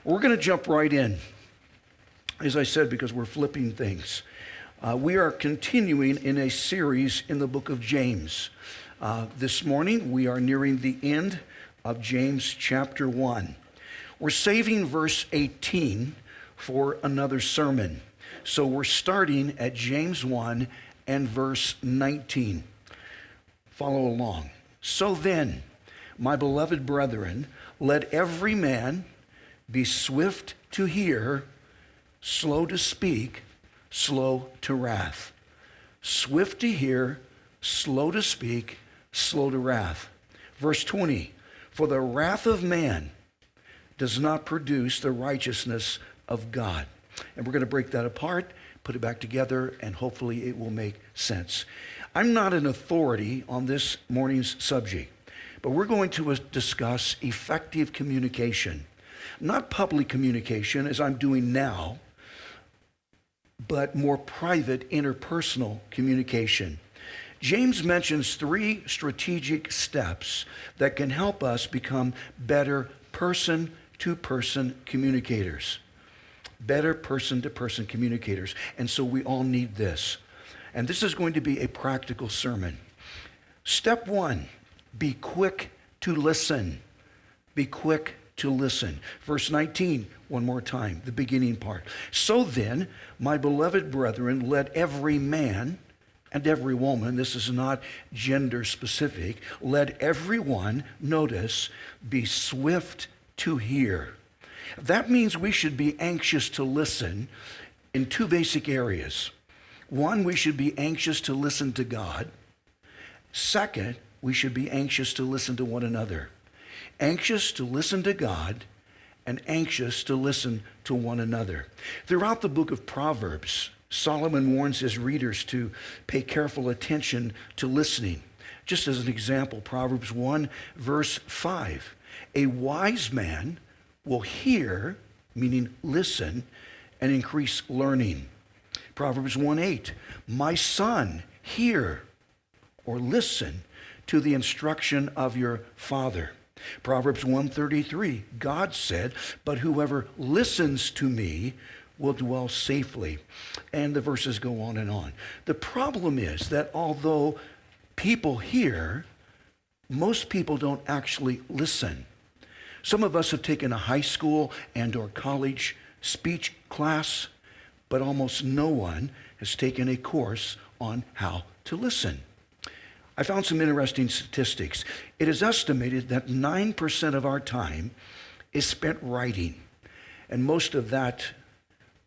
We're going to jump right in, as I said, because we're flipping things. We are continuing in a series in the book of James. This morning, we are nearing the end of James chapter 1. We're saving verse 18 for another sermon. So we're starting at James 1 and verse 19. Follow along. So then, my beloved brethren, let every man be swift to hear, slow to speak, slow to wrath. Swift to hear, slow to speak, slow to wrath. Verse 20, for the wrath of man does not produce the righteousness of God. And we're going to break that apart, put it back together, and hopefully it will make sense. I'm not an authority on this morning's subject, but we're going to discuss effective communication. Not public communication, as I'm doing now, but more private, interpersonal communication. James mentions 3 strategic steps that can help us become better person-to-person communicators. Better person-to-person communicators. And so we all need this. And this is going to be a practical sermon. Step 1, be quick to listen. Be quick to listen. Verse 19, one more time, the beginning part. So then, my beloved brethren, let every man and every woman, this is not gender specific, let everyone, notice, be swift to hear. That means we should be anxious to listen in 2 basic areas. 1, we should be anxious to listen to God. 2, we should be anxious to listen to one another. Anxious to listen to God and anxious to listen to one another. Throughout the book of Proverbs, Solomon warns his readers to pay careful attention to listening. Just as an example, Proverbs 1, verse 5. A wise man will hear, meaning listen, and increase learning. Proverbs 1:8. My son, hear or listen to the instruction of your father. Proverbs 1:33, God said, but whoever listens to me will dwell safely. And the verses go on and on. The problem is that although people hear, most people don't actually listen. Some of us have taken a high school and or college speech class, but almost no one has taken a course on how to listen. I found some interesting statistics. It is estimated that 9% of our time is spent writing, and most of that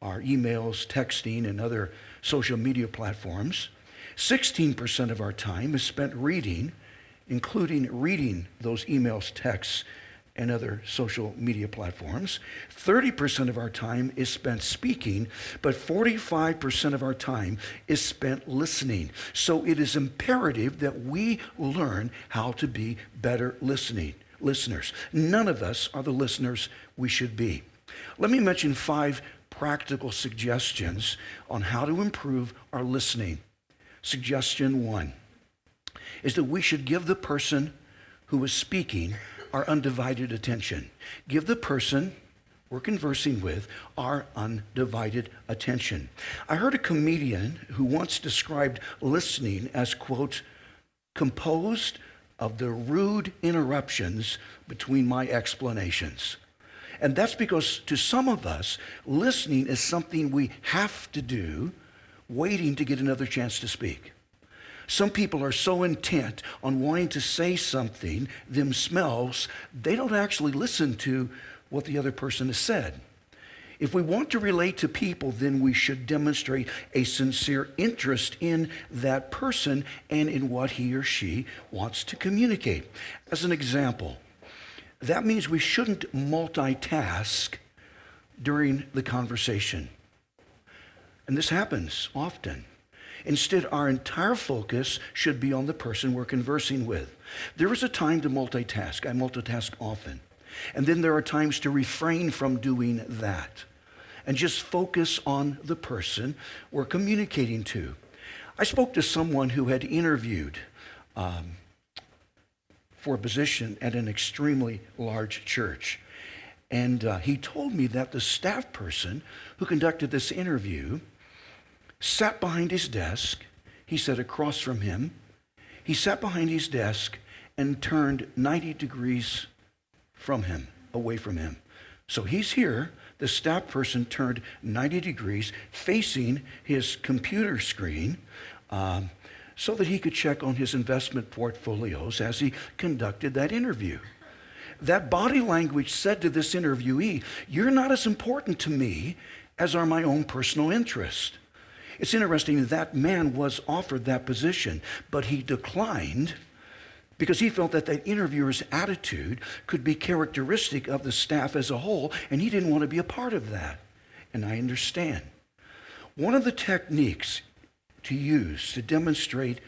are emails, texting, and other social media platforms. 16% of our time is spent reading, including reading those emails, texts, and other social media platforms. 30% of our time is spent speaking, but 45% of our time is spent listening. So it is imperative that we learn how to be better listeners. None of us are the listeners we should be. Let me mention 5 practical suggestions on how to improve our listening. Suggestion 1 is that we should give the person who is speaking our undivided attention. Give the person we're conversing with our undivided attention. I heard a comedian who once described listening as, quote, composed of the rude interruptions between my explanations. And that's because to some of us, listening is something we have to do, waiting to get another chance to speak. Some people are so intent on wanting to say something themselves, they don't actually listen to what the other person has said. If we want to relate to people, then we should demonstrate a sincere interest in that person and in what he or she wants to communicate. As an example, that means we shouldn't multitask during the conversation. And this happens often. Instead, our entire focus should be on the person we're conversing with. There is a time to multitask. I multitask often. And then there are times to refrain from doing that and just focus on the person we're communicating to. I spoke to someone who had interviewed for a position at an extremely large church. And he told me that the staff person who conducted this interview sat behind his desk, he said across from him. He sat behind his desk and turned 90 degrees from him, away from him. So he's here, the staff person turned 90 degrees facing his computer screen so that he could check on his investment portfolios as he conducted that interview. That body language said to this interviewee, "You're not as important to me as are my own personal interests." It's interesting that man was offered that position, but he declined because he felt that that interviewer's attitude could be characteristic of the staff as a whole, and he didn't want to be a part of that. And I understand. One of the techniques to use to demonstrate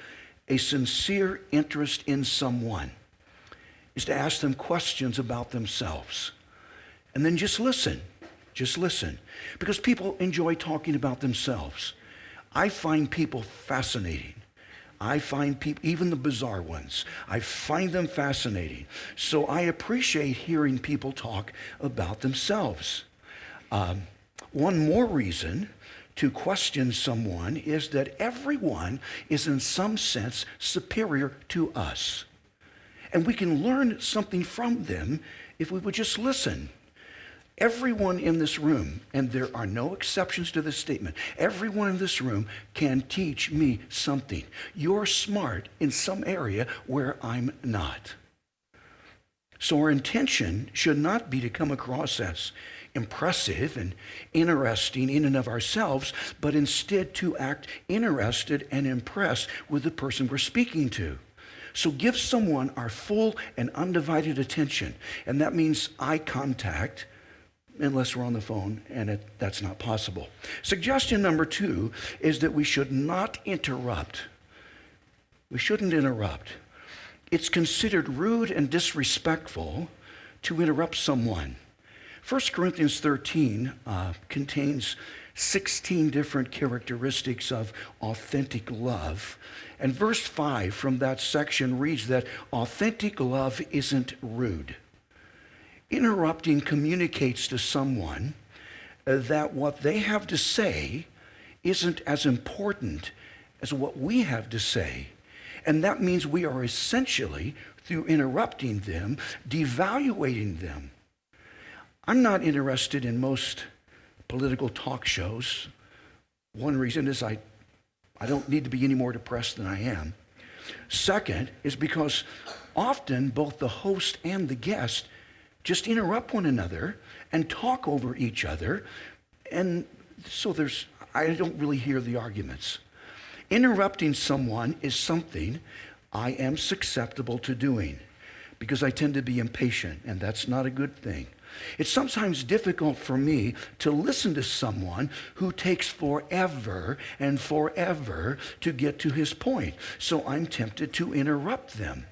a sincere interest in someone is to ask them questions about themselves. And then just listen. Just listen. Because people enjoy talking about themselves. I find people fascinating. I find people, even the bizarre ones, I find them fascinating. So I appreciate hearing people talk about themselves. One more reason to question someone is that everyone is in some sense superior to us. And we can learn something from them if we would just listen. Everyone in this room, and there are no exceptions to this statement, everyone in this room can teach me something. You're smart in some area where I'm not. So our intention should not be to come across as impressive and interesting in and of ourselves, but instead to act interested and impressed with the person we're speaking to. So give someone our full and undivided attention, and that means eye contact, unless we're on the phone, and that's not possible. Suggestion number 2 is that we should not interrupt. We shouldn't interrupt. It's considered rude and disrespectful to interrupt someone. 1 Corinthians 13 contains 16 different characteristics of authentic love. And verse 5 from that section reads that authentic love isn't rude. Interrupting communicates to someone that what they have to say isn't as important as what we have to say. And that means we are essentially, through interrupting them, devaluating them. I'm not interested in most political talk shows. One reason is I don't need to be any more depressed than I am. Second is because often both the host and the guest just interrupt one another and talk over each other, and so I don't really hear the arguments. Interrupting someone is something I am susceptible to doing because I tend to be impatient, and that's not a good thing. It's sometimes difficult for me to listen to someone who takes forever and forever to get to his point, so I'm tempted to interrupt them.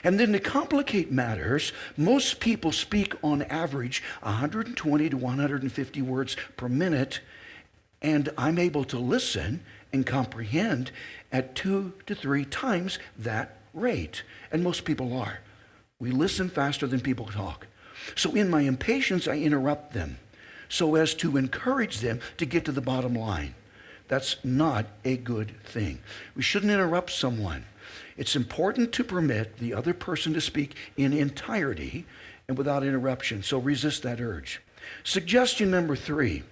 And then to complicate matters, most people speak on average 120 to 150 words per minute, and I'm able to listen and comprehend at 2 to 3 times that rate. And most people are. We listen faster than people talk. So in my impatience, I interrupt them so as to encourage them to get to the bottom line. That's not a good thing. We shouldn't interrupt someone. It's important to permit the other person to speak in entirety and without interruption, so resist that urge. Suggestion number 3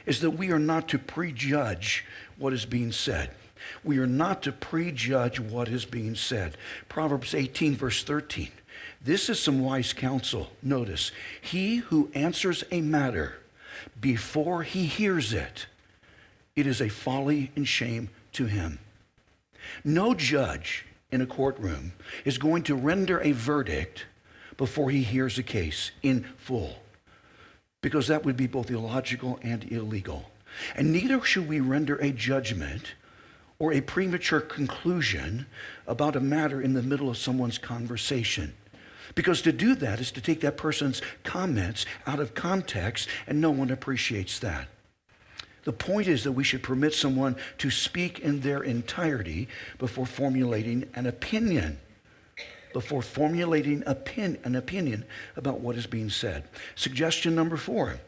is that we are not to prejudge what is being said. We are not to prejudge what is being said. Proverbs 18, verse 13. This is some wise counsel. Notice, he who answers a matter before he hears it, it is a folly and shame to him. No judge in a courtroom is going to render a verdict before he hears a case in full, because that would be both illogical and illegal. And neither should we render a judgment or a premature conclusion about a matter in the middle of someone's conversation. Because to do that is to take that person's comments out of context, and no one appreciates that. The point is that we should permit someone to speak in their entirety before formulating an opinion. before formulating an opinion about what is being said. Suggestion number 4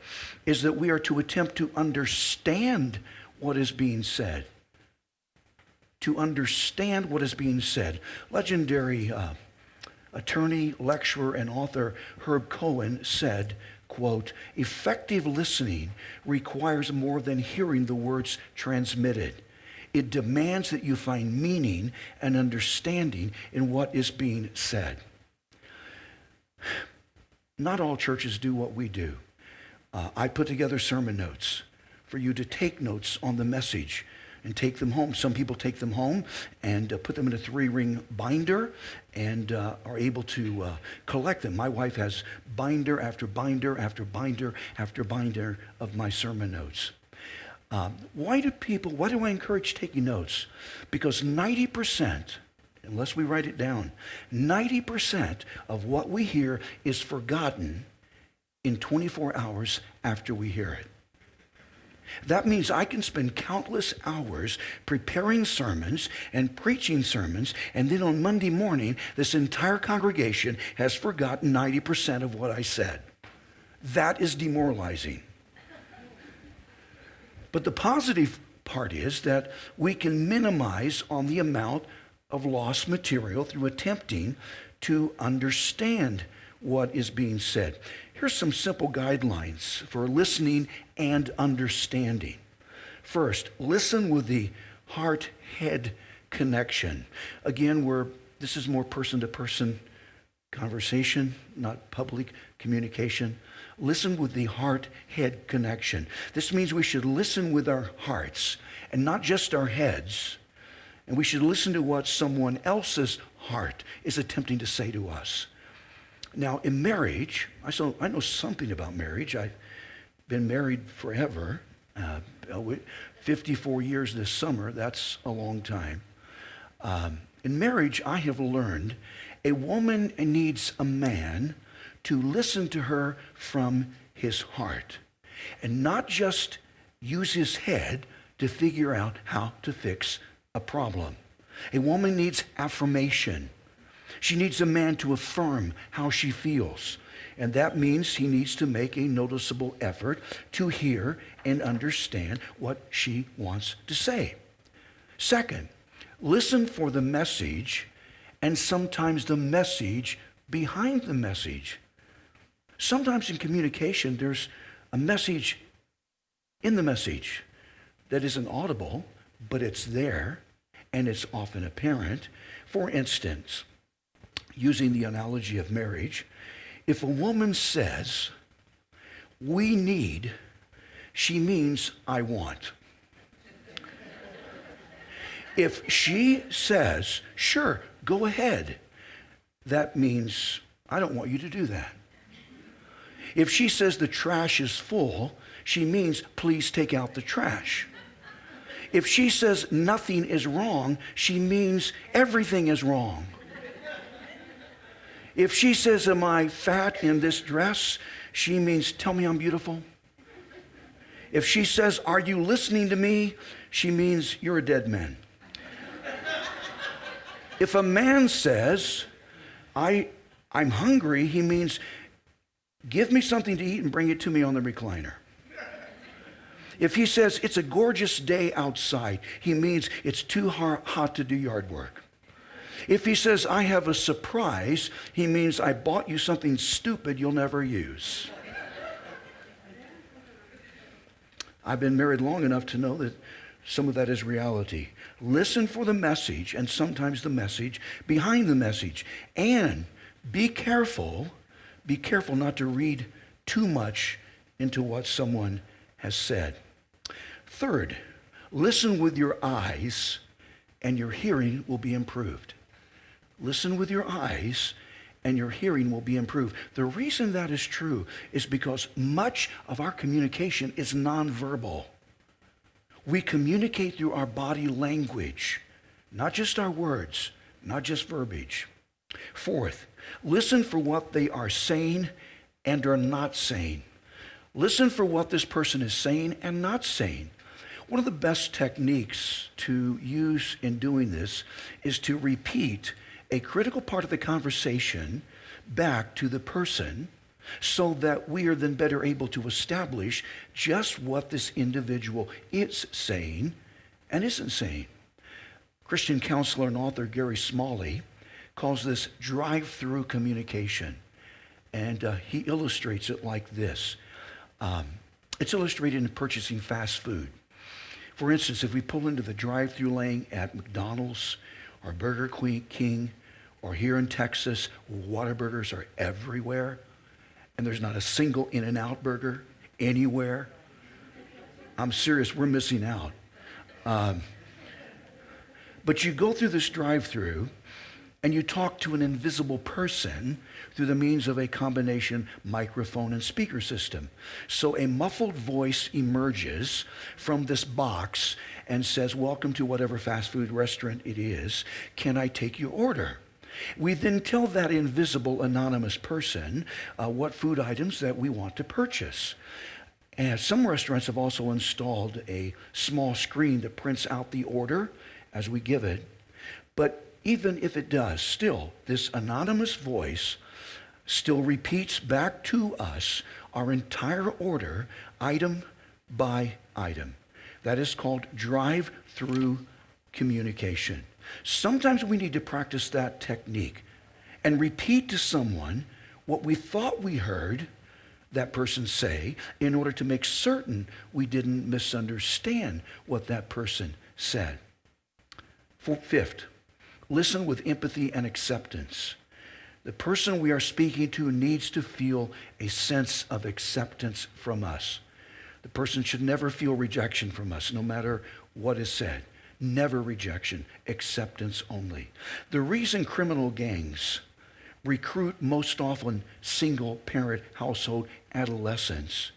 is that we are to attempt to understand what is being said. To understand what is being said. Legendary attorney, lecturer, and author Herb Cohen said, quote, "Effective listening requires more than hearing the words transmitted. It demands that you find meaning and understanding in what is being said." Not all churches do what we do. I put together sermon notes for you to take notes on the message and take them home. Some people take them home and put them in a 3-ring binder and are able to collect them. My wife has binder after binder after binder after binder of my sermon notes. Why do I encourage taking notes? Because 90%, unless we write it down, 90% of what we hear is forgotten in 24 hours after we hear it. That means I can spend countless hours preparing sermons and preaching sermons, and then on Monday morning, this entire congregation has forgotten 90% of what I said. That is demoralizing. But the positive part is that we can minimize on the amount of lost material through attempting to understand what is being said. Here's some simple guidelines for listening and understanding. First, listen with the heart-head connection. Again, this is more person-to-person conversation, not public communication. Listen with the heart-head connection. This means we should listen with our hearts and not just our heads. And we should listen to what someone else's heart is attempting to say to us. Now, in marriage, I know something about marriage. I've been married forever, 54 years this summer. That's a long time. In marriage, I have learned a woman needs a man to listen to her from his heart and not just use his head to figure out how to fix a problem. A woman needs affirmation. She needs a man to affirm how she feels. And that means he needs to make a noticeable effort to hear and understand what she wants to say. Second, listen for the message and sometimes the message behind the message. Sometimes in communication, there's a message in the message that isn't audible, but it's there and it's often apparent. For instance, using the analogy of marriage, if a woman says, "We need," she means, "I want." If she says, "Sure, go ahead," that means, "I don't want you to do that." If she says the trash is full, she means, "Please take out the trash." If she says nothing is wrong, she means everything is wrong. If she says, "Am I fat in this dress?" she means, "Tell me I'm beautiful." If she says, "Are you listening to me?" she means, "You're a dead man." If a man says, I'm hungry," he means, "Give me something to eat and bring it to me on the recliner." If he says, "It's a gorgeous day outside," he means it's too hot to do yard work. If he says, "I have a surprise," he means, "I bought you something stupid you'll never use." I've been married long enough to know that some of that is reality. Listen for the message and sometimes the message behind the message. And be careful not to read too much into what someone has said. Third, listen with your eyes and your hearing will be improved. Listen with your eyes and your hearing will be improved. The reason that is true is because much of our communication is nonverbal. We communicate through our body language, not just our words, not just verbiage. Fourth, listen for what they are saying and are not saying. Listen for what this person is saying and not saying. One of the best techniques to use in doing this is to repeat a critical part of the conversation back to the person so that we are then better able to establish just what this individual is saying and isn't saying. Christian counselor and author Gary Smalley calls this drive-through communication, and he illustrates it like this. It's illustrated in purchasing fast food. For instance, if we pull into the drive-through lane at McDonald's or Burger King, or here in Texas, Whataburgers are everywhere, and there's not a single In-N-Out burger anywhere. I'm serious, we're missing out. But you go through this drive-through, and you talk to an invisible person through the means of a combination microphone and speaker system. So a muffled voice emerges from this box and says, "Welcome to whatever fast food restaurant it is. Can I take your order?" We then tell that invisible anonymous person what food items that we want to purchase. And some restaurants have also installed a small screen that prints out the order as we give it. But even if it does, still, this anonymous voice still repeats back to us our entire order, item by item. That is called drive-through communication. Sometimes we need to practice that technique and repeat to someone what we thought we heard that person say in order to make certain we didn't misunderstand what that person said. Fifth, listen with empathy and acceptance. The person we are speaking to needs to feel a sense of acceptance from us. The person should never feel rejection from us, no matter what is said. Never rejection, acceptance only. The reason criminal gangs recruit most often single-parent household adolescents,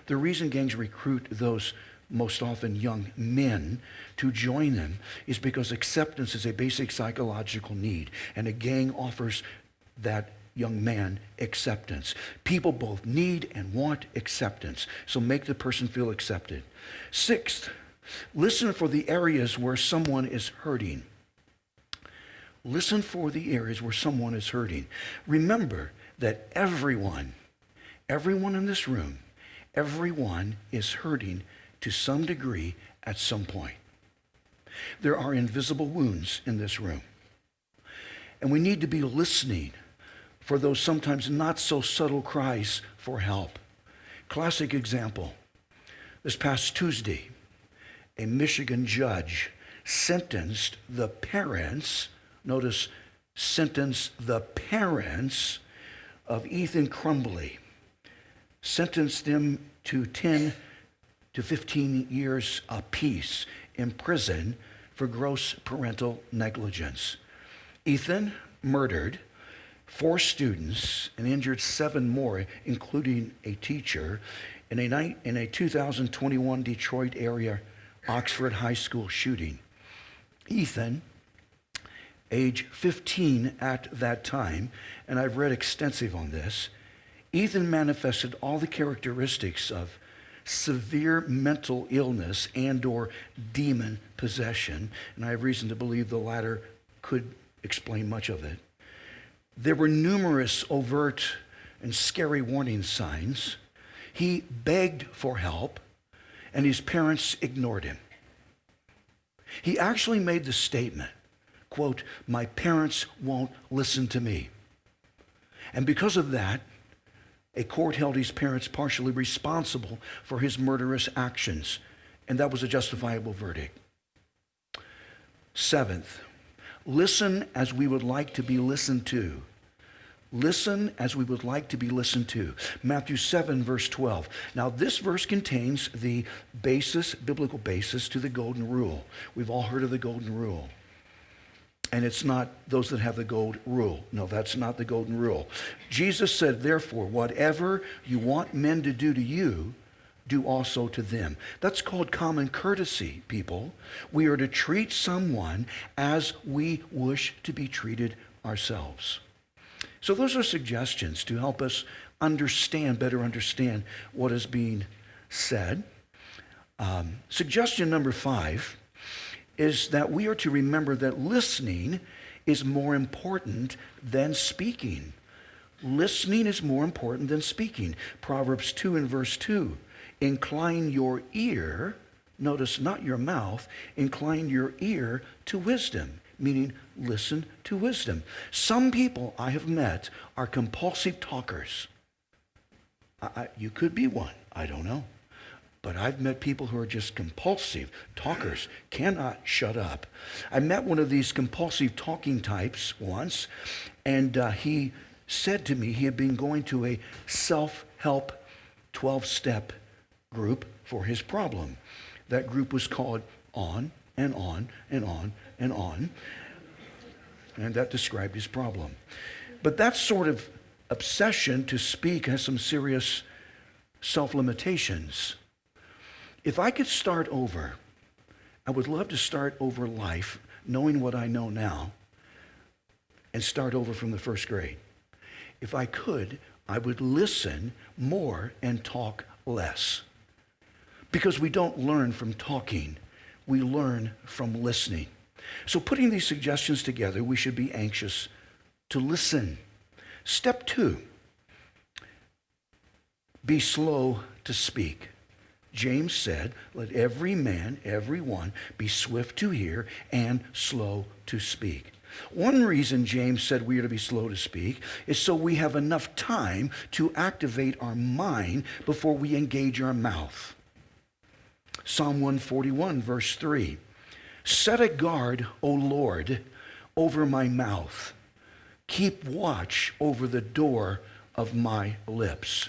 the reason gangs recruit those most often young men to join them is because acceptance is a basic psychological need, and a gang offers that young man acceptance. People both need and want acceptance, so make the person feel accepted. Sixth, listen for the areas where someone is hurting. Listen for the areas where someone is hurting. Remember that everyone in this room, everyone is hurting to some degree at some point. There are invisible wounds in this room. And we need to be listening for those sometimes not so subtle cries for help. Classic example. This past Tuesday, a Michigan judge sentenced the parents, notice, sentenced the parents of Ethan Crumbley, sentenced them to 10 to 15 years apiece in prison for gross parental negligence. Ethan murdered 4 students and injured 7 more, including a teacher, in a 2021 Detroit area Oxford High School shooting. Ethan, age 15 at that time, and I've read extensive on this, Ethan manifested all the characteristics of severe mental illness and or demon possession, and I have reason to believe the latter could explain much of it. There were numerous overt and scary warning signs. He begged for help, and his parents ignored him. He actually made the statement, quote, "My parents won't listen to me." And because of that, a court held his parents partially responsible for his murderous actions, and that was a justifiable verdict. Seventh, listen as we would like to be listened to. Listen as we would like to be listened to. Matthew 7, verse 12. Now, this verse contains the biblical basis to the golden rule. We've all heard of the golden rule. And it's not those that have the gold rule. No, that's not the golden rule. Jesus said, therefore, whatever you want men to do to you, do also to them. That's called common courtesy, people. We are to treat someone as we wish to be treated ourselves. So those are suggestions to help us better understand what is being said. Suggestion number 5 is that we are to remember that listening is more important than speaking. Listening is more important than speaking. Proverbs 2 and verse 2. Incline your ear, notice not your mouth, incline your ear to wisdom, meaning listen to wisdom. Some people I have met are compulsive talkers. You could be one, I don't know. But I've met people who are just compulsive talkers, cannot shut up. I met one of these compulsive talking types once, and he said to me he had been going to a self-help 12-step group for his problem. That group was called On and On and On and On, and that described his problem. But that sort of obsession to speak has some serious self-limitations. If I could start over, I would love to start over life knowing what I know now and start over from the first grade. If I could, I would listen more and talk less. Because we don't learn from talking, we learn from listening. So putting these suggestions together, we should be anxious to listen. Step 2, be slow to speak. James said, let every man, everyone, be swift to hear and slow to speak. One reason James said we are to be slow to speak is so we have enough time to activate our mind before we engage our mouth. Psalm 141, verse 3. Set a guard, O Lord, over my mouth. Keep watch over the door of my lips.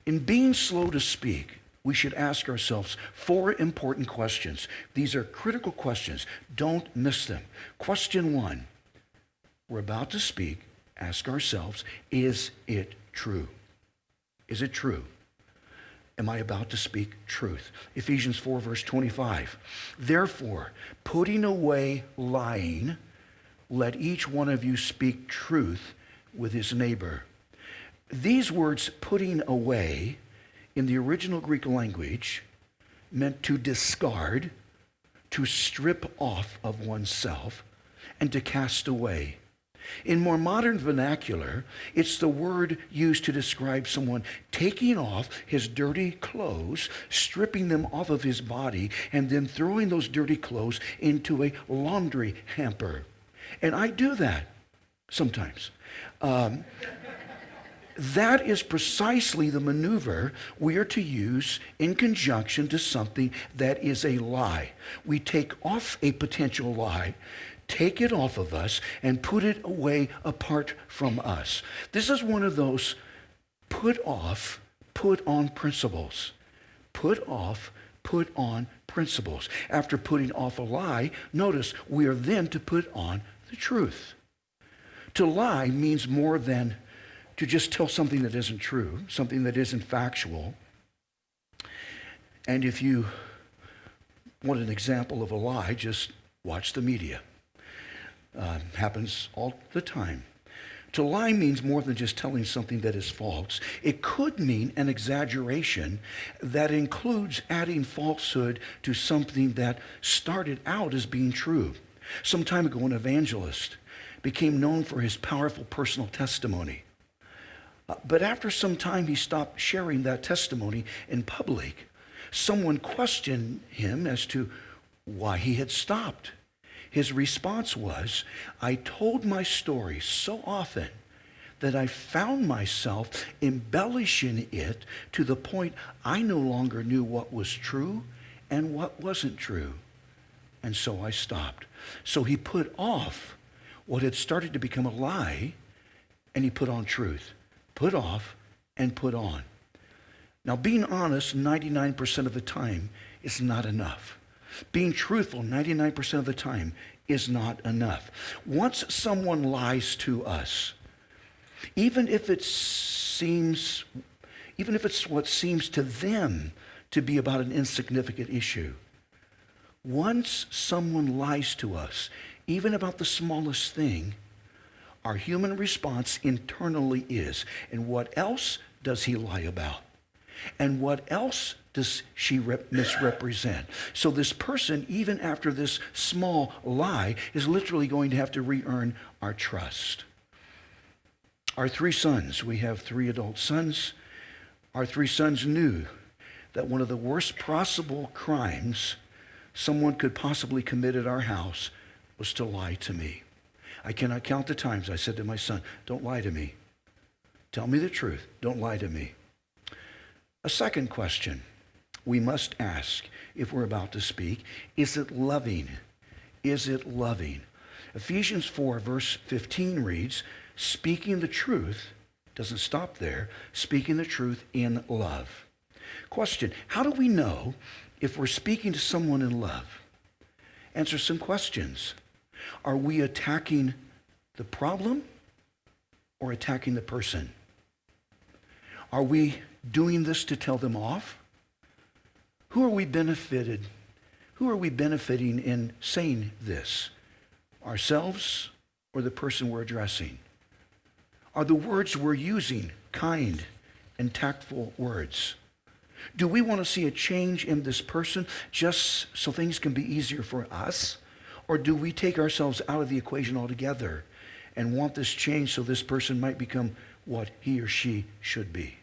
In being slow to speak, we should ask ourselves 4 important questions. These are critical questions. Don't miss them. Question 1, we're about to speak. Ask ourselves, is it true? Is it true? Am I about to speak truth? Ephesians 4, verse 25. Therefore, putting away lying, let each one of you speak truth with his neighbor. These words, putting away, in the original Greek language, meant to discard, to strip off of oneself, and to cast away. In more modern vernacular, it's the word used to describe someone taking off his dirty clothes, stripping them off of his body, and then throwing those dirty clothes into a laundry hamper. And I do that sometimes. That is precisely the maneuver we are to use in conjunction to something that is a lie. We take off a potential lie, take it off of us, and put it away apart from us. This is one of those put off, put on principles. Put off, put on principles. After putting off a lie, notice we are then to put on the truth. To lie means more than to just tell something that isn't true, something that isn't factual. And if you want an example of a lie, just watch the media. Happens all the time. To lie means more than just telling something that is false. It could mean an exaggeration that includes adding falsehood to something that started out as being true. Some time ago, an evangelist became known for his powerful personal testimony. But after some time, he stopped sharing that testimony in public. Someone questioned him as to why he had stopped. His response was, I told my story so often that I found myself embellishing it to the point I no longer knew what was true and what wasn't true. And so I stopped. So he put off what had started to become a lie, and he put on truth. Put off and put on. Now, being honest 99% of the time is not enough. Being truthful 99% of the time is not enough. Once someone lies to us, even if it's what seems to them to be about an insignificant issue, once someone lies to us, even about the smallest thing, our human response internally is, and what else does he lie about? And what else does she misrepresent? So this person, even after this small lie, is literally going to have to re-earn our trust. Our 3 sons, we have 3 adult sons. Our 3 sons knew that one of the worst possible crimes someone could possibly commit at our house was to lie to me. I cannot count the times I said to my son, don't lie to me. Tell me the truth. Don't lie to me. A second question we must ask if we're about to speak, is it loving? Is it loving? Ephesians 4 verse 15 reads, speaking the truth, doesn't stop there, speaking the truth in love. Question, how do we know if we're speaking to someone in love? Answer some questions. Are we attacking the problem or attacking the person? Are we doing this to tell them off? Who are we benefiting in saying this? Ourselves or the person we're addressing? Are the words we're using kind and tactful words? Do we want to see a change in this person just so things can be easier for us? Or do we take ourselves out of the equation altogether and want this change so this person might become what he or she should be?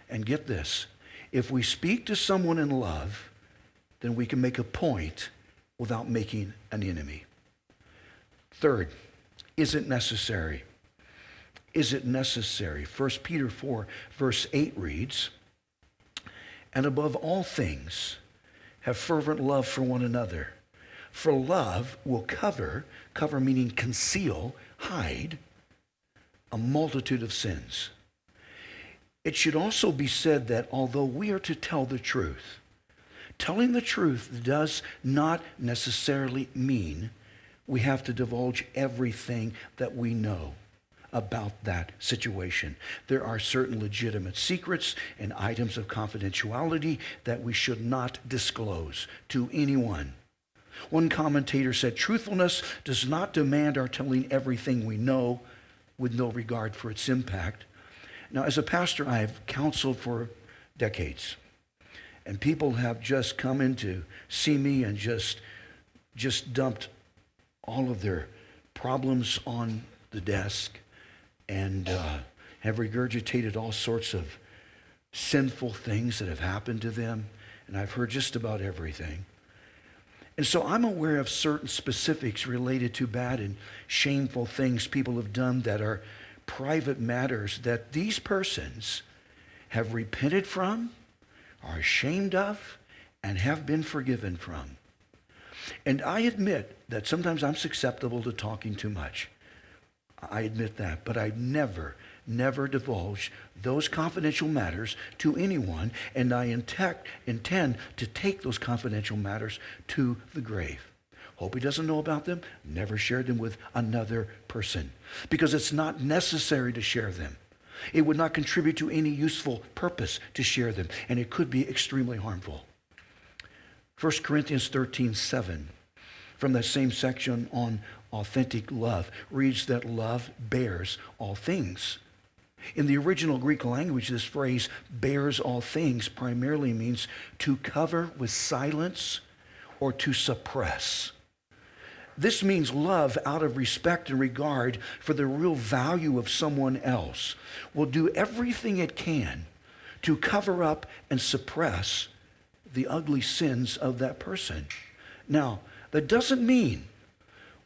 And get this, if we speak to someone in love, then we can make a point without making an enemy. Third, is it necessary? Is it necessary? 1 Peter 4 verse 8 reads, and above all things, have fervent love for one another. For love will cover meaning conceal, hide, a multitude of sins. It should also be said that although we are to tell the truth, telling the truth does not necessarily mean we have to divulge everything that we know about that situation. There are certain legitimate secrets and items of confidentiality that we should not disclose to anyone. One commentator said, truthfulness does not demand our telling everything we know with no regard for its impact. Now, as a pastor, I have counseled for decades, and people have just come in to see me and just dumped all of their problems on the desk and have regurgitated all sorts of sinful things that have happened to them, and I've heard just about everything. And so I'm aware of certain specifics related to bad and shameful things people have done that are private matters that these persons have repented from, are ashamed of, and have been forgiven from. And I admit that sometimes I'm susceptible to talking too much. I admit that, but I never divulge those confidential matters to anyone, and I intend to take those confidential matters to the grave. Hope he doesn't know about them. Never share them with another person, because it's not necessary to share them. It would not contribute to any useful purpose to share them, and it could be extremely harmful. 1 Corinthians 13:7, from that same section on authentic love, reads that love bears all things. In the original Greek language, this phrase, bears all things, primarily means to cover with silence or to suppress. This means love out of respect and regard for the real value of someone else will do everything it can to cover up and suppress the ugly sins of that person. Now, that doesn't mean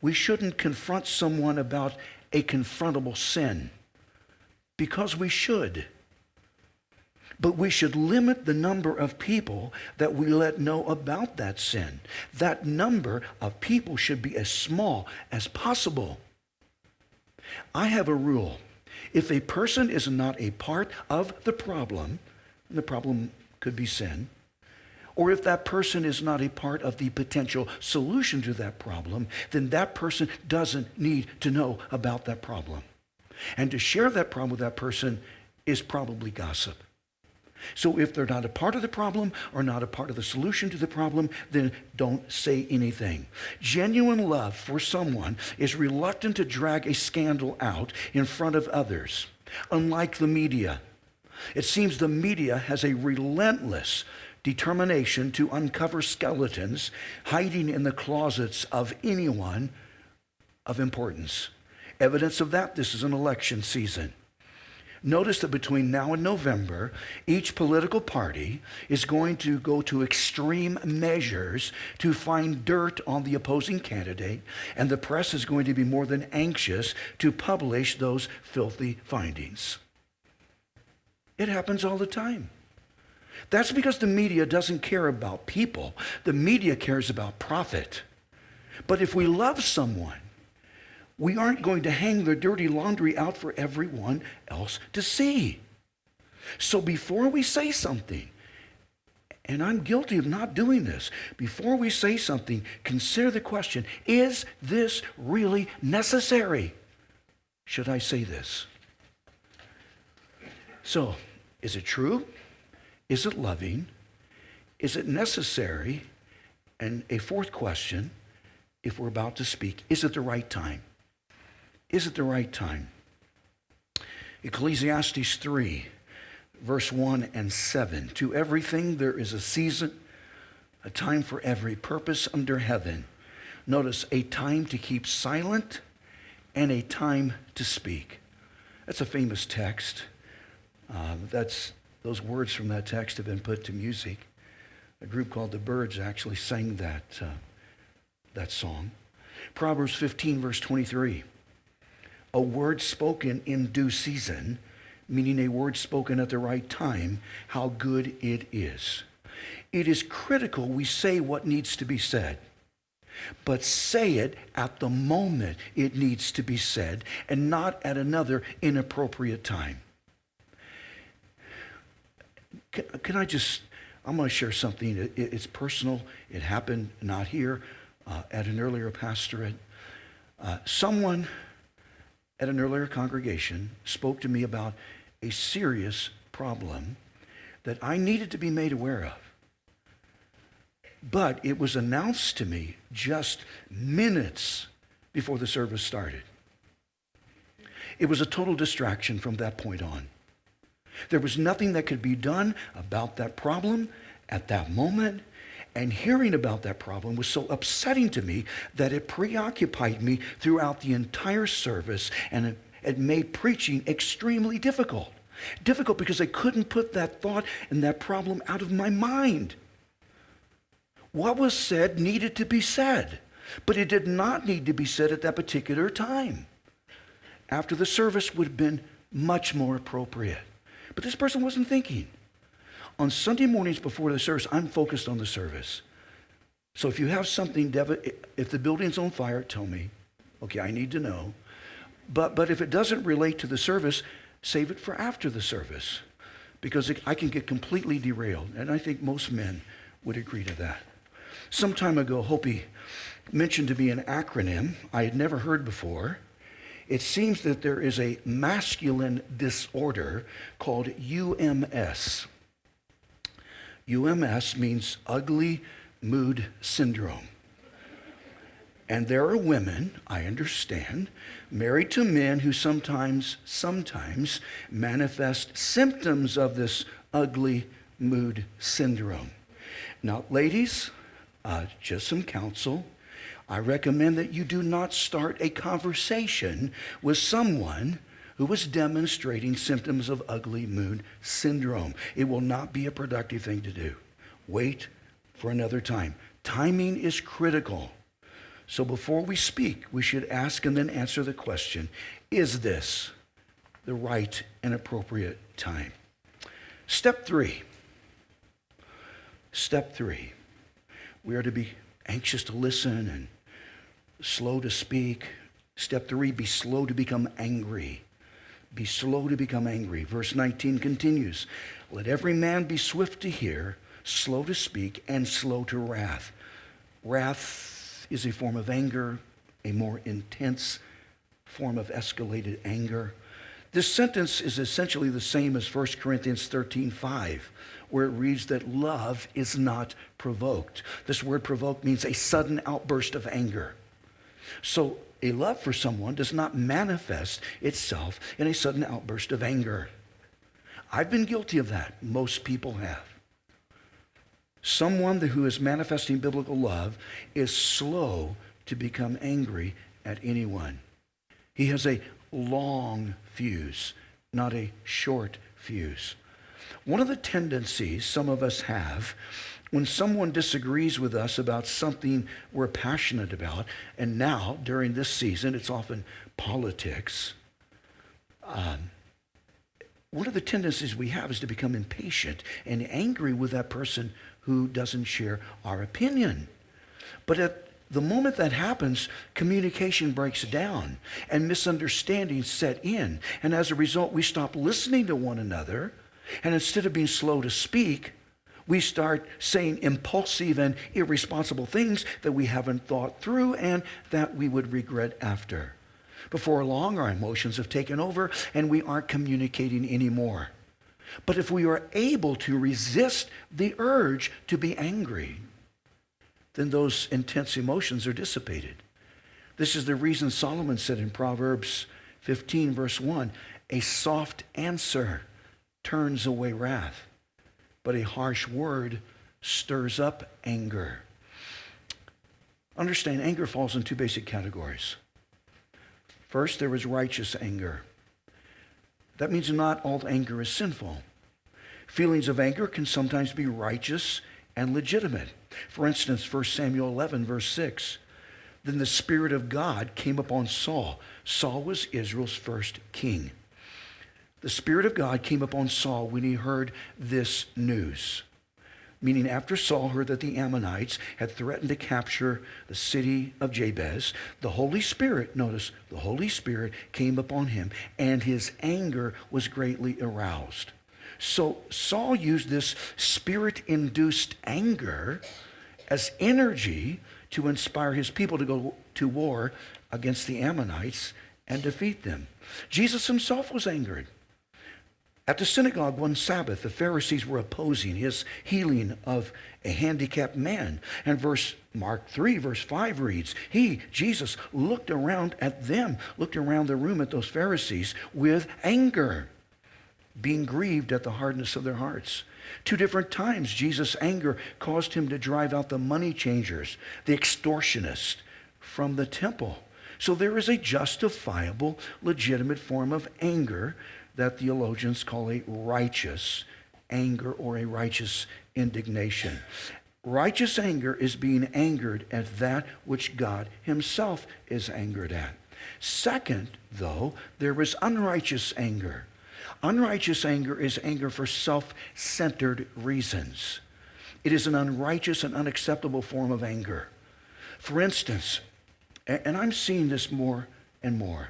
we shouldn't confront someone about a confrontable sin, because we should. But we should limit the number of people that we let know about that sin. That number of people should be as small as possible. I have a rule. If a person is not a part of the problem, and the problem could be sin, or if that person is not a part of the potential solution to that problem, then that person doesn't need to know about that problem. And to share that problem with that person is probably gossip. So if they're not a part of the problem or not a part of the solution to the problem, then don't say anything. Genuine love for someone is reluctant to drag a scandal out in front of others. Unlike the media, It seems the media has a relentless determination to uncover skeletons hiding in the closets of anyone of importance. Evidence of that, this is an election season. Notice that between now and November, each political party is going to go to extreme measures to find dirt on the opposing candidate, and the press is going to be more than anxious to publish those filthy findings. It happens all the time. That's because the media doesn't care about people. The media cares about profit. But if we love someone, we aren't going to hang their dirty laundry out for everyone else to see. So before we say something, and I'm guilty of not doing this, before we say something, consider the question, is this really necessary? Should I say this? So, is it true? Is it loving? Is it necessary? And a fourth question, if we're about to speak, is it the right time? Is it the right time? Ecclesiastes 3, verse 1 and 7. To everything there is a season, a time for every purpose under heaven. Notice, a time to keep silent and a time to speak. That's a famous text. Those words from that text have been put to music. A group called the Byrds actually sang that song. Proverbs 15, verse 23. A word spoken in due season, meaning a word spoken at the right time, how good it is. It is critical we say what needs to be said, but say it at the moment it needs to be said and not at another inappropriate time. I'm going to share something. It's personal. It happened not here, at an earlier pastorate. Someone at an earlier congregation spoke to me about a serious problem that I needed to be made aware of. But it was announced to me just minutes before the service started. It was a total distraction from that point on. There was nothing that could be done about that problem at that moment. And hearing about that problem was so upsetting to me that it preoccupied me throughout the entire service, and it made preaching extremely difficult. Difficult because I couldn't put that thought and that problem out of my mind. What was said needed to be said, but it did not need to be said at that particular time. After the service would have been much more appropriate. But this person wasn't thinking. On Sunday mornings before the service, I'm focused on the service. So if you have something, if the building's on fire, tell me. Okay, I need to know. But if it doesn't relate to the service, save it for after the service. Because I can get completely derailed. And I think most men would agree to that. Some time ago, Hopi mentioned to me an acronym I had never heard before. It seems that there is a masculine disorder called UMS. UMS means ugly mood syndrome. And there are women, I understand, married to men who sometimes manifest symptoms of this ugly mood syndrome. Now, ladies, just some counsel. I recommend that you do not start a conversation with someone who is demonstrating symptoms of ugly mood syndrome. It will not be a productive thing to do. Wait for another time. Timing is critical. So before we speak, we should ask and then answer the question, is this the right and appropriate time? Step 3. Step 3. We are to be anxious to listen and slow to speak. Step 3, be slow to become angry. Be slow to become angry. Verse 19 continues, let every man be swift to hear, slow to speak, and slow to wrath. Wrath is a form of anger, a more intense form of escalated anger. This sentence is essentially the same as 1 Corinthians 13:5, where it reads that love is not provoked. This word provoked means a sudden outburst of anger. So a love for someone does not manifest itself in a sudden outburst of anger. I've been guilty of that. Most people have. Someone who is manifesting biblical love is slow to become angry at anyone. He has a long fuse, not a short fuse. One of the tendencies some of us have when someone disagrees with us about something we're passionate about, and now during this season it's often politics, one of the tendencies we have is to become impatient and angry with that person who doesn't share our opinion. But at the moment that happens, communication breaks down and misunderstandings set in. And as a result, we stop listening to one another. And instead of being slow to speak, we start saying impulsive and irresponsible things that we haven't thought through and that we would regret after. Before long, our emotions have taken over and we aren't communicating anymore. But if we are able to resist the urge to be angry, then those intense emotions are dissipated. This is the reason Solomon said in Proverbs 15, verse 1, a soft answer turns away wrath, but a harsh word stirs up anger. Understand, anger falls in two basic categories. First, there is righteous anger. That means not all anger is sinful. Feelings of anger can sometimes be righteous and legitimate. For instance, 1 Samuel 11, verse 6. Then the Spirit of God came upon Saul. Saul was Israel's first king. The Spirit of God came upon Saul when he heard this news. Meaning after Saul heard that the Ammonites had threatened to capture the city of Jabez, the Holy Spirit, notice, the Holy Spirit came upon him and his anger was greatly aroused. So Saul used this spirit-induced anger as energy to inspire his people to go to war against the Ammonites and defeat them. Jesus himself was angered. At the synagogue one Sabbath, the Pharisees were opposing his healing of a handicapped man. And Mark 3, verse 5 reads, Jesus, looked around at them, looked around the room at those Pharisees with anger, being grieved at the hardness of their hearts. Two different times, Jesus' anger caused him to drive out the money changers, the extortionists, from the temple. So there is a justifiable, legitimate form of anger that theologians call a righteous anger or a righteous indignation. Righteous anger is being angered at that which God himself is angered at. Second, though, there is unrighteous anger. Unrighteous anger is anger for self-centered reasons. It is an unrighteous and unacceptable form of anger. For instance, and I'm seeing this more and more,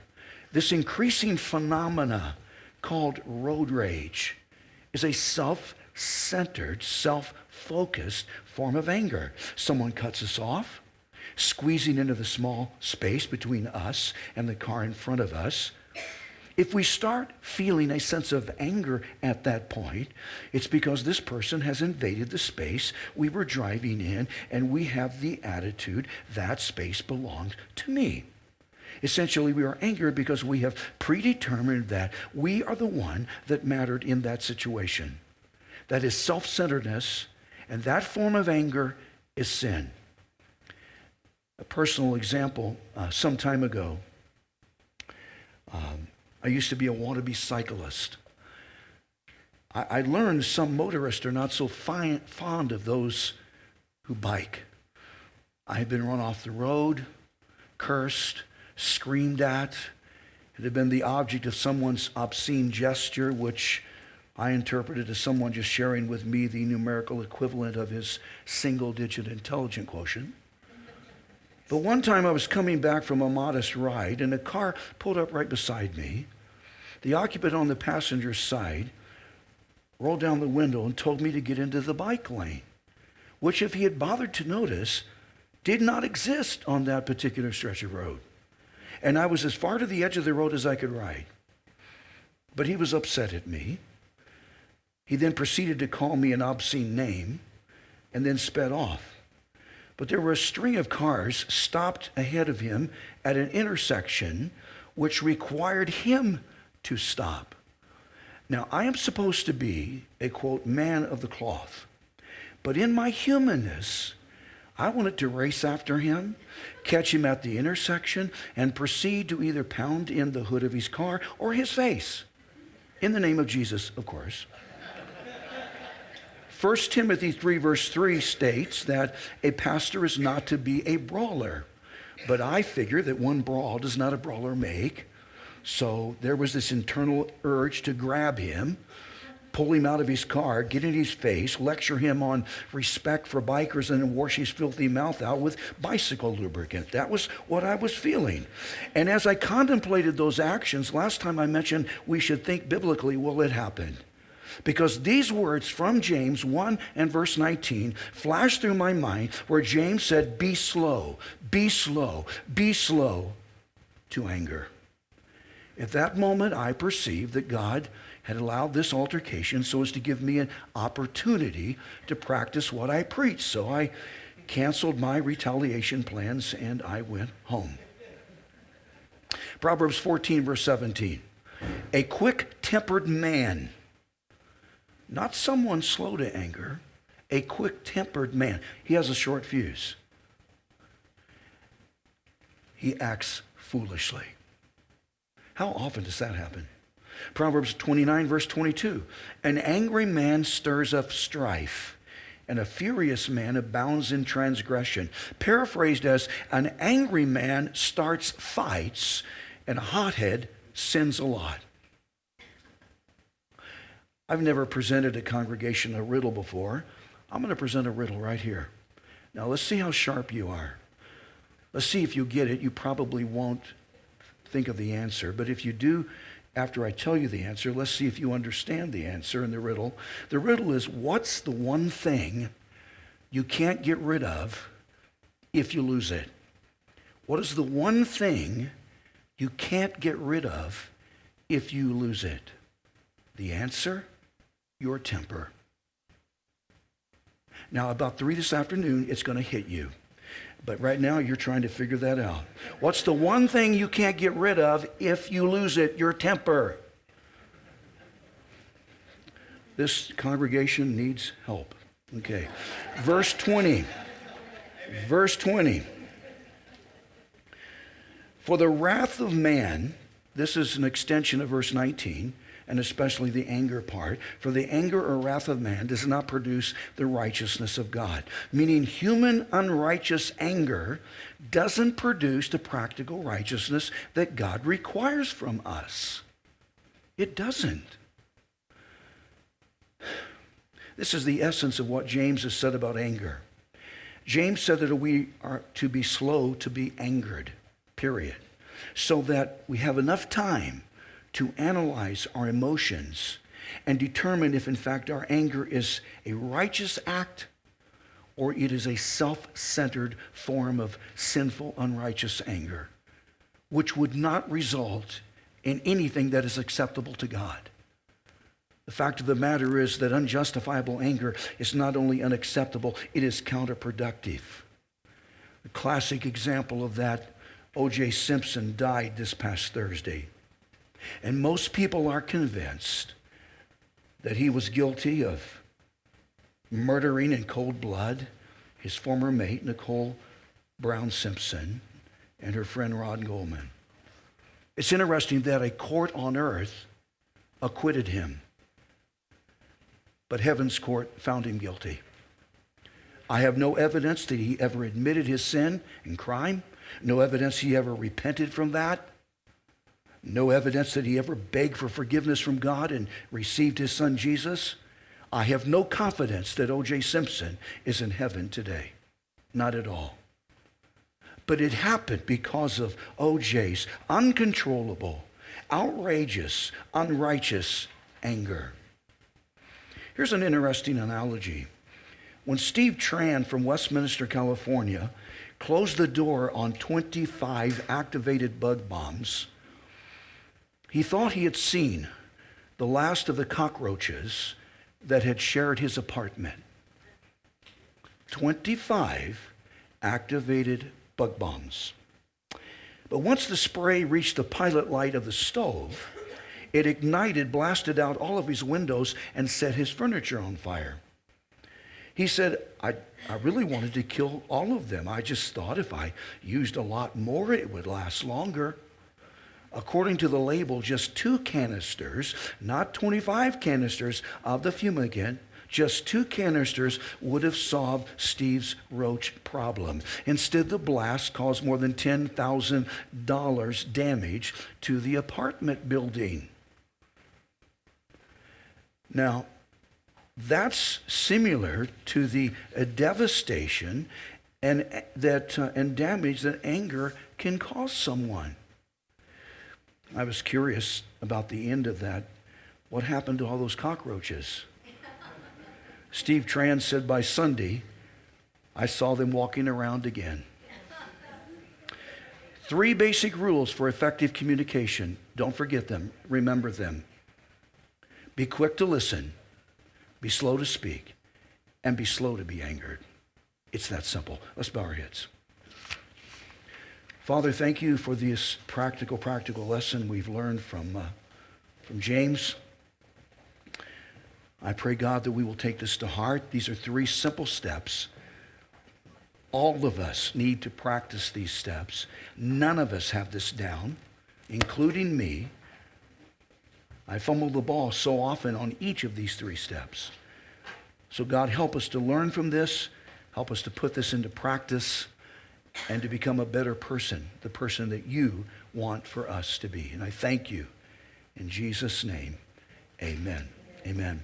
this increasing phenomena called road rage is a self-centered, self-focused form of anger. Someone cuts us off, squeezing into the small space between us and the car in front of us. If we start feeling a sense of anger at that point, it's because this person has invaded the space we were driving in, and we have the attitude, that space belongs to me. Essentially, we are angered because we have predetermined that we are the one that mattered in that situation. That is self-centeredness, and that form of anger is sin. A personal example, some time ago, I used to be a wannabe cyclist. I learned some motorists are not so fond of those who bike. I had been run off the road, cursed, screamed at. It had been the object of someone's obscene gesture, which I interpreted as someone just sharing with me the numerical equivalent of his single-digit intelligence quotient. But one time I was coming back from a modest ride, and a car pulled up right beside me. The occupant on the passenger side rolled down the window and told me to get into the bike lane, which, if he had bothered to notice, did not exist on that particular stretch of road. And I was as far to the edge of the road as I could ride. But he was upset at me. He then proceeded to call me an obscene name and then sped off. But there were a string of cars stopped ahead of him at an intersection which required him to stop. Now, I am supposed to be a, quote, man of the cloth. But in my humanness, I wanted to race after him, catch him at the intersection, and proceed to either pound in the hood of his car or his face. In the name of Jesus, of course. 1 Timothy 3 verse 3 states that a pastor is not to be a brawler. But I figure that one brawl does not a brawler make. So there was this internal urge to grab him, pull him out of his car, get in his face, lecture him on respect for bikers, and then wash his filthy mouth out with bicycle lubricant. That was what I was feeling. And as I contemplated those actions, last time I mentioned we should think biblically, well, it happened. Because these words from James 1 and verse 19 flashed through my mind where James said, be slow, be slow, be slow to anger. At that moment, I perceived that God had allowed this altercation so as to give me an opportunity to practice what I preach. So I canceled my retaliation plans and I went home. Proverbs 14, verse 17. A quick-tempered man, not someone slow to anger, a quick-tempered man. He has a short fuse. He acts foolishly. How often does that happen? Proverbs 29, verse 22. An angry man stirs up strife, and a furious man abounds in transgression. Paraphrased as, an angry man starts fights, and a hothead sins a lot. I've never presented a congregation a riddle before. I'm going to present a riddle right here. Now let's see how sharp you are. Let's see if you get it. You probably won't think of the answer, but if you do, after I tell you the answer, let's see if you understand the answer in the riddle. The riddle is, what's the one thing you can't get rid of if you lose it? What is the one thing you can't get rid of if you lose it? The answer? Your temper. Now, about 3 this afternoon, it's going to hit you. But right now, you're trying to figure that out. What's the one thing you can't get rid of if you lose it? Your temper. This congregation needs help. Okay. Verse 20. Verse 20. For the wrath of man, this is an extension of verse 19, and especially the anger part. For the anger or wrath of man does not produce the righteousness of God. Meaning human unrighteous anger doesn't produce the practical righteousness that God requires from us. It doesn't. This is the essence of what James has said about anger. James said that we are to be slow to be angered, period. So that we have enough time to analyze our emotions and determine if in fact our anger is a righteous act or it is a self-centered form of sinful, unrighteous anger, which would not result in anything that is acceptable to God. The fact of the matter is that unjustifiable anger is not only unacceptable, it is counterproductive. The classic example of that, O.J. Simpson died this past Thursday. And most people are convinced that he was guilty of murdering in cold blood his former mate, Nicole Brown Simpson, and her friend Ron Goldman. It's interesting that a court on earth acquitted him, but heaven's court found him guilty. I have no evidence that he ever admitted his sin and crime, no evidence he ever repented from that. No evidence that he ever begged for forgiveness from God and received his son Jesus. I have no confidence that O.J. Simpson is in heaven today. Not at all. But it happened because of O.J.'s uncontrollable, outrageous, unrighteous anger. Here's an interesting analogy. When Steve Tran from Westminster, California, closed the door on 25 activated bug bombs, he thought he had seen the last of the cockroaches that had shared his apartment. 25 activated bug bombs. But once the spray reached the pilot light of the stove, It ignited, blasted out all of his windows, and set his furniture on fire. He said, I really wanted to kill all of them. I just thought if I used a lot more, it would last longer. According to the label, just 2 canisters, not 25 canisters of the fumigant, just 2 canisters would have solved Steve's roach problem. Instead, the blast caused more than $10,000 damage to the apartment building. Now, that's similar to the devastation and damage that anger can cause someone. I was curious about the end of that. What happened to all those cockroaches? Steve Tran said by Sunday, I saw them walking around again. 3 basic rules for effective communication. Don't forget them. Remember them. Be quick to listen. Be slow to speak. And be slow to be angered. It's that simple. Let's bow our heads. Father, thank you for this practical lesson we've learned from James. I pray, God, that we will take this to heart. These are 3 simple steps. All of us need to practice these steps. None of us have this down, including me. I fumble the ball so often on each of these 3 steps. So God, help us to learn from this. Help us to put this into practice and to become a better person, the person that you want for us to be. And I thank you. In Jesus' name, amen. Amen.